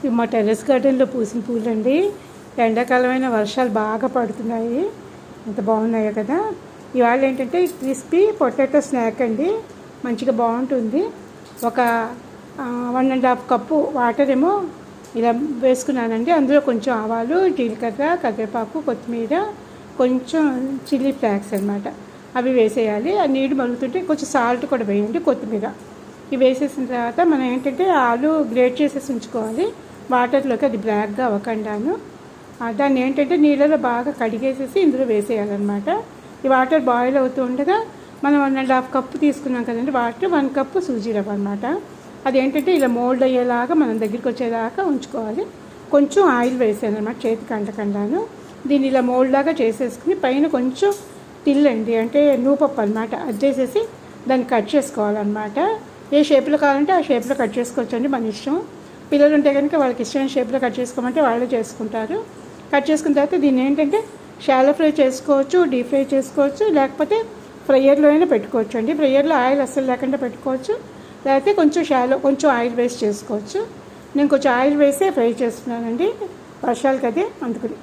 ఇవి మా టెర్రస్ గార్డెన్లో పూసిన పూలండి. ఎండాకాలమైన వర్షాలు బాగా పడుతున్నాయి. ఎంత బాగున్నాయో కదా. ఇవాళ ఏంటంటే క్రిస్పీ పొటాటో స్నాక్ అండి. మంచిగా బాగుంటుంది. ఒక 1.5 కప్పు వాటర్ ఏమో ఇలా వేసుకున్నానండి. అందులో కొంచెం ఆవాలు, జీలకర్ర, కరివేపాకు, కొత్తిమీర, కొంచెం చిల్లీ ఫ్లాక్స్ అనమాట. అవి వేసేయాలి. ఆ నీళ్ళు మరుగుతుంటే కొంచెం సాల్ట్ కూడా వేయండి, కొత్తిమీర. ఇవి వేసేసిన తర్వాత మనం ఏంటంటే ఆలు గ్రేట్ చేసేసి ఉంచుకోవాలి వాటర్లోకి, అది బ్లాక్గా అవ్వకుండాను. దాన్ని ఏంటంటే నీళ్ళలో బాగా కడిగేసేసి ఇందులో వేసేయాలన్నమాట. ఈ వాటర్ బాయిల్ అవుతూ ఉండగా మనం 1.5 కప్పు తీసుకున్నాం కదండి వాటర్, 1 కప్పు సూజీ రవ్వ అనమాట. అదేంటంటే ఇలా మోల్డ్ అయ్యేలాగా మనం దగ్గరికి వచ్చేదాకా ఉంచుకోవాలి. కొంచెం ఆయిల్ వేసాను అనమాట చేతికి అంటకుండాను. దీన్ని ఇలా మోల్డ్ లాగా చేసేసుకుని పైన కొంచెం తిల్లండి అంటే నూపప్పు అనమాట, అది చేసేసి దాన్ని కట్ చేసుకోవాలన్నమాట. ఏ షేప్లో కావాలంటే ఆ షేప్లో కట్ చేసుకోవచ్చండి, మన ఇష్టం. పిల్లలు ఉంటే కనుక వాళ్ళకి ఇష్టమైన షేప్లో కట్ చేసుకోమంటే వాళ్ళే చేసుకుంటారు. కట్ చేసుకున్న తర్వాత దీన్ని ఏంటంటే షాలో ఫ్రై చేసుకోవచ్చు, డీప్ ఫ్రై చేసుకోవచ్చు, లేకపోతే ఫ్రైయర్లో అయినా పెట్టుకోవచ్చు అండి. ఫ్రైయర్లో ఆయిల్ అస్సలు లేకుండా పెట్టుకోవచ్చు, లేకపోతే కొంచెం ఆయిల్ వేస్ట్ చేసుకోవచ్చు. నేను కొంచెం ఆయిల్ వేసే ఫ్రై చేస్తున్నానండి, వర్షాలు కదే అందుకని.